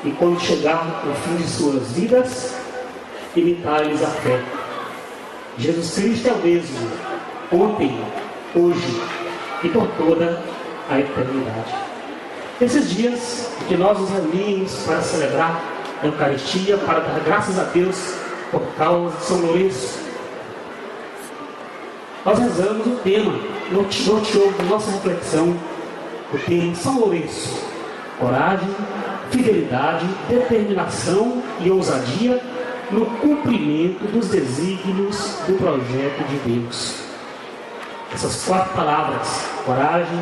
e quando chegar o fim de suas vidas, imitar-lhes a fé. Jesus Cristo é o mesmo, ontem, hoje e por toda a eternidade. Esses dias que nós nos reunimos para celebrar a Eucaristia, para dar graças a Deus por causa de São Lourenço, nós rezamos o tema, norteou da nossa reflexão, o tema São Lourenço: coragem, fidelidade, determinação e ousadia no cumprimento dos desígnios do projeto de Deus. Essas 4 palavras, coragem,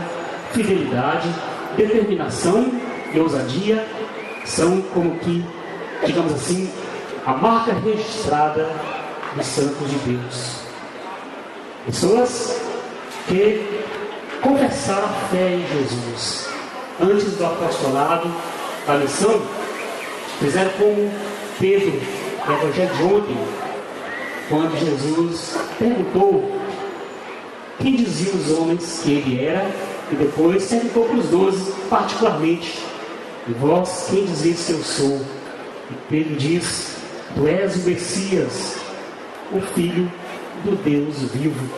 fidelidade, determinação e ousadia, são como que, digamos assim, a marca registrada dos santos de Deus. Pessoas que confessaram a fé em Jesus antes do apostolado, da missão, fizeram como Pedro, no Evangelho de ontem, quando Jesus perguntou quem diziam os homens que ele era, e depois perguntou para os 12, particularmente: e vós, quem dizeis que eu sou? E Pedro diz: tu és o Messias, o Filho do Deus vivo.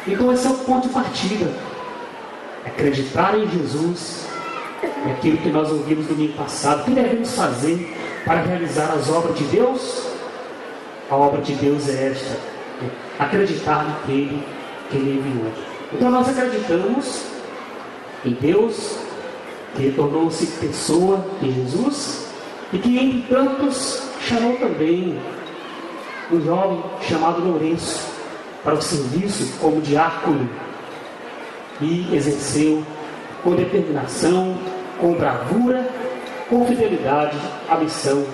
Então esse é o ponto de partida. Acreditar em Jesus é aquilo que nós ouvimos no domingo passado. O que devemos fazer para realizar as obras de Deus? A obra de Deus é esta: acreditar naquele que Ele enviou. Então nós acreditamos em Deus, que tornou-se pessoa de Jesus, e que entre tantos chamou também um jovem chamado Lourenço para o serviço como diácono, e exerceu com determinação, com bravura, com fidelidade a missão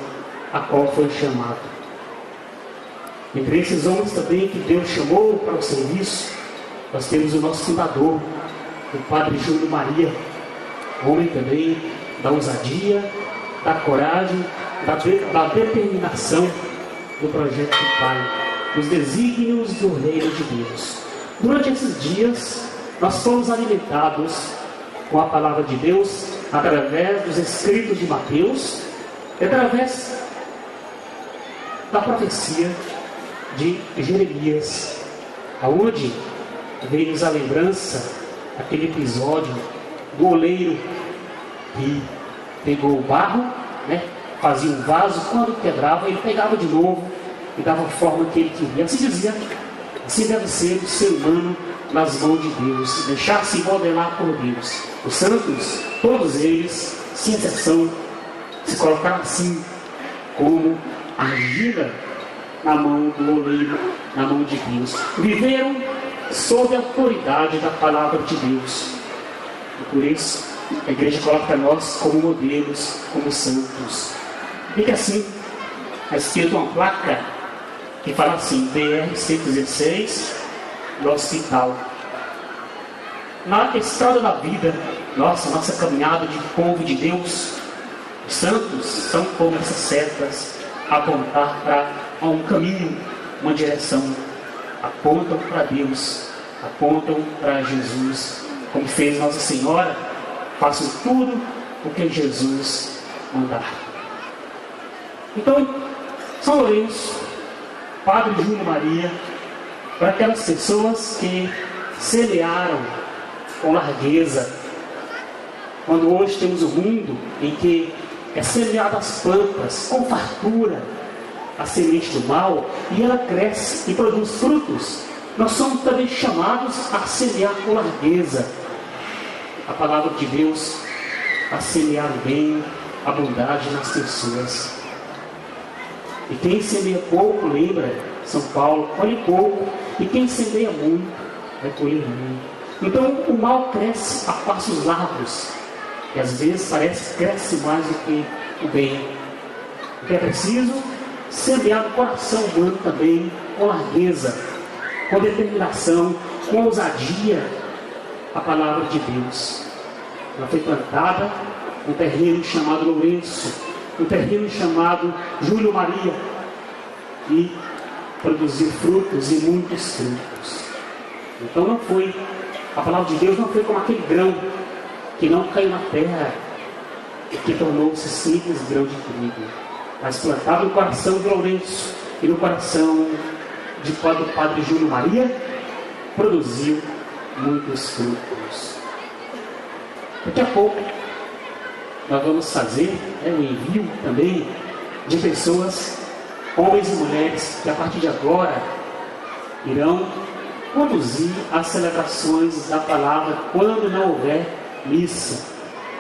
a qual foi chamado. Entre esses homens também que Deus chamou para o serviço, nós temos o nosso fundador, o Padre Júlio Maria, homem também da ousadia, da coragem, da determinação do projeto do Pai, dos desígnios do reino de Deus. Durante esses dias, nós fomos alimentados com a palavra de Deus através dos escritos de Mateus e através da profecia de Jeremias, aonde veio-nos a lembrança aquele episódio do oleiro que pegou o barro, fazia um vaso, quando quebrava ele pegava de novo e dava a forma que ele queria. Assim dizia, assim deve ser o ser humano nas mãos de Deus, deixar-se modelar por Deus. Os santos, todos eles, sem exceção, se colocaram assim, como argila na mão do oleiro, na mão de Deus. Viveram sob a autoridade da palavra de Deus. E por isso, a igreja coloca nós como modelos, como santos. Fica assim, está escrito uma placa que fala assim: BR-116, no hospital. Na estrada da vida, nossa caminhada de povo de Deus, os santos são como essas setas a apontar para um caminho, uma direção. Apontam para Deus, apontam para Jesus, como fez Nossa Senhora: façam tudo o que Jesus mandar. Então, São Lourenço, Padre Júlio Maria, para aquelas pessoas que semearam com largueza, quando hoje temos um mundo em que é semeada as plantas com fartura, a semente do mal, e ela cresce e produz frutos. Nós somos também chamados a semear com largueza a palavra de Deus, a semear o bem, a bondade nas pessoas. E quem semeia pouco, lembra São Paulo, colhe pouco, e quem semeia muito vai colher muito. Então o mal cresce a passos largos, e às vezes parece que cresce mais do que o bem. O que é preciso? Semear no coração humano também, com largueza, com determinação, com ousadia, a palavra de Deus. Ela foi plantada num terreno chamado Lourenço, um terreno chamado Júlio Maria, e produziu frutos e muitos frutos. Então não foi, a palavra de Deus não foi como aquele grão que não caiu na terra, que tornou-se simples grão de trigo, mas plantado no coração de Lourenço e no coração do padre Júlio Maria, produziu muitos frutos. Daqui a pouco nós vamos fazer o envio também de pessoas, homens e mulheres, que a partir de agora irão conduzir as celebrações da palavra quando não houver missa.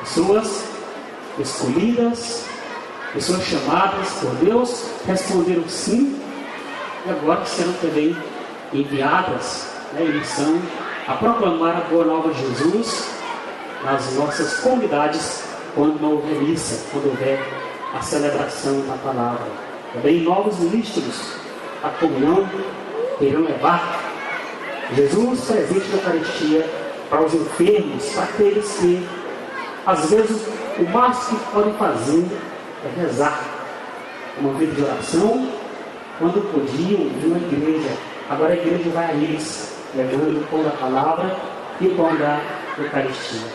Pessoas escolhidas, pessoas chamadas por Deus, responderam sim, e agora serão também enviadas em missão a proclamar a boa nova de Jesus nas nossas comunidades quando não houver missa, quando houver a celebração da palavra. Também novos ministros, a comunhão, irão levar Jesus presente na Eucaristia para os enfermos, para aqueles que às vezes o máximo que podem fazer é rezar uma vida de oração quando podiam vir na igreja. Agora a igreja vai a eles, levando o pão da palavra e o pão da Eucaristia.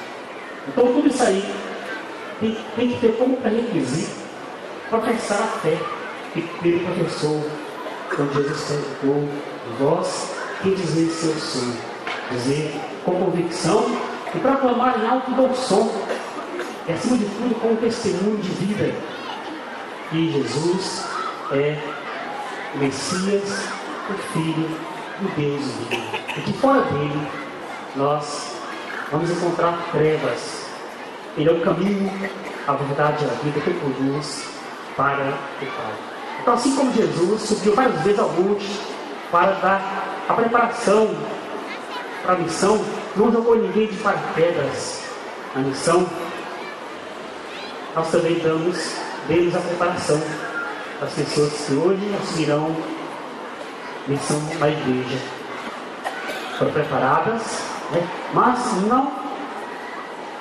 Então tudo isso aí tem que ter como pré-requisito professar a fé que ele professou quando Jesus perguntou: vós que dizeis seu sonho? Dizer com convicção e proclamar em alto bom som, e acima de tudo com um testemunho de vida, que Jesus é o Messias, o Filho de Deus vivo, e que fora dele nós vamos encontrar trevas. Ele é o caminho, a verdade e a vida que conduz para o Pai. Então, assim como Jesus subiu várias vezes ao monte para dar a preparação para a missão, não jogou ninguém de paraquedas na missão, nós também demos a preparação para as pessoas que hoje assumirão missão na igreja. Foram preparadas, mas não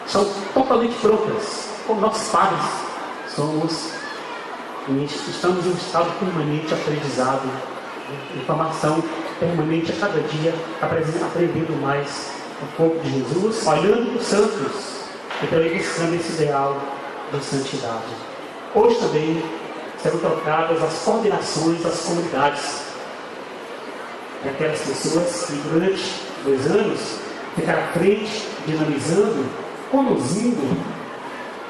são totalmente prontas, como nossos pais. Estamos em um estado permanente de aprendizado, informação permanente a cada dia, aprendendo mais o corpo de Jesus, olhando para os santos e também buscando esse ideal da santidade. Hoje também serão trocadas as coordenações das comunidades, aquelas pessoas que durante 2 anos ficaram à frente, dinamizando, conduzindo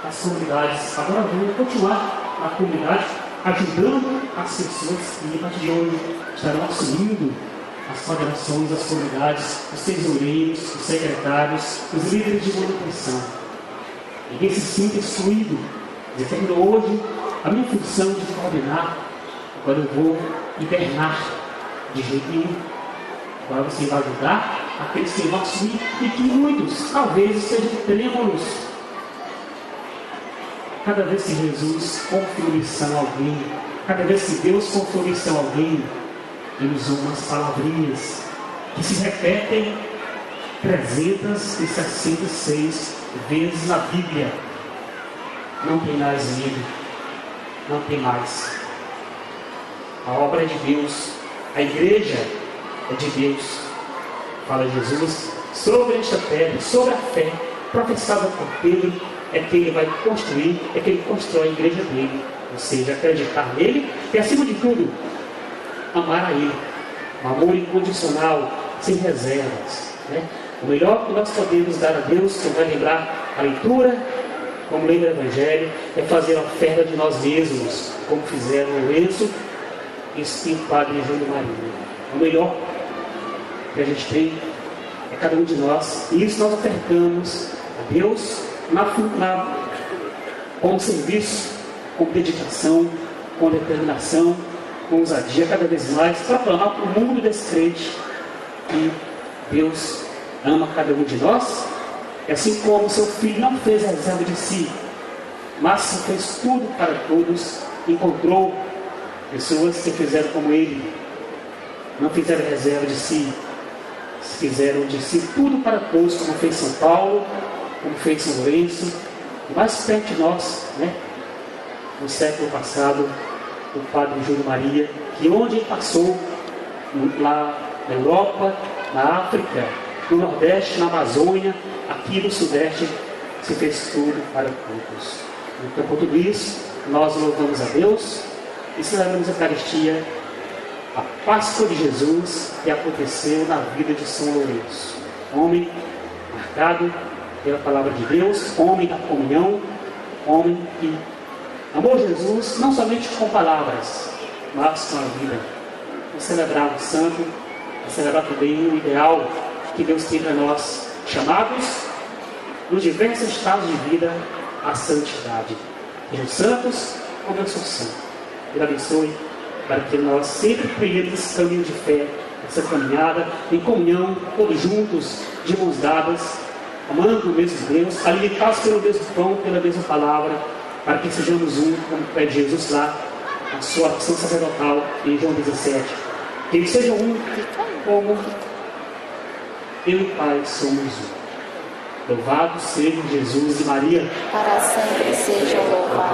as comunidades. Agora vamos continuar na comunidade, ajudando as pessoas que a partir de hoje estarão assumindo as coordenações das comunidades, os tesoureiros, os secretários, os líderes de manutenção. Ninguém se sinta excluído, dizendo: hoje a minha função de coordenar, agora eu vou hibernar de jeito nenhum. Agora você vai ajudar aqueles que vão assumir, e que muitos talvez estejam trêmulos. Cada vez que Jesus confiou missão a alguém, cada vez que Deus confiou missão a alguém, Ele usou umas palavrinhas que se repetem 366 vezes na Bíblia. Não tem mais medo, não tem mais. A obra é de Deus, a igreja é de Deus. Fala Jesus: sobre esta pedra, sobre a fé professada por Pedro, é que ele vai construir, é que ele constrói a igreja dele. Ou seja, acreditar nele e, acima de tudo, amar a ele. Um amor incondicional, sem reservas. O melhor que nós podemos dar a Deus, que vai lembrar a leitura, como lembra o Evangelho, é fazer a oferta de nós mesmos, como fizeram o Lourenço e o Padre Júlio Maria. O melhor que a gente tem é cada um de nós, e isso nós ofertamos a Deus com serviço, com dedicação, com determinação, com ousadia, cada vez mais, para proclamar para o mundo desse crente que Deus ama cada um de nós, e assim como seu filho não fez a reserva de si, mas fez tudo para todos, encontrou pessoas que fizeram como ele, não fizeram reserva de si, fizeram de si tudo para todos, como fez São Paulo, como fez São Lourenço, mais perto de nós, no século passado, o Padre Júlio Maria, que onde ele passou, lá na Europa, na África, no Nordeste, na Amazônia, aqui no Sudeste, se fez tudo para todos. Então, por tudo isso, nós louvamos a Deus e celebramos a Eucaristia, a Páscoa de Jesus que aconteceu na vida de São Lourenço. Homem marcado pela palavra de Deus, homem da comunhão, homem que amou Jesus não somente com palavras, mas com a vida. Vamos celebrar o santo, vamos celebrar também o ideal que Deus tem para nós, chamados nos diversos estados de vida à santidade. Sejam santos como eu sou santo. Deus abençoe para que nós sempre trilhemos esse caminho de fé, essa caminhada em comunhão, todos juntos, de mãos dadas, amando o mesmo Deus, alimentados pelo mesmo pão, pela mesma palavra, para que sejamos um, como pede Jesus lá, na sua ação sacerdotal em João 17. Que eles sejam um, como eu e o Pai somos um. Louvado seja Jesus e Maria. Para sempre sejam louvados.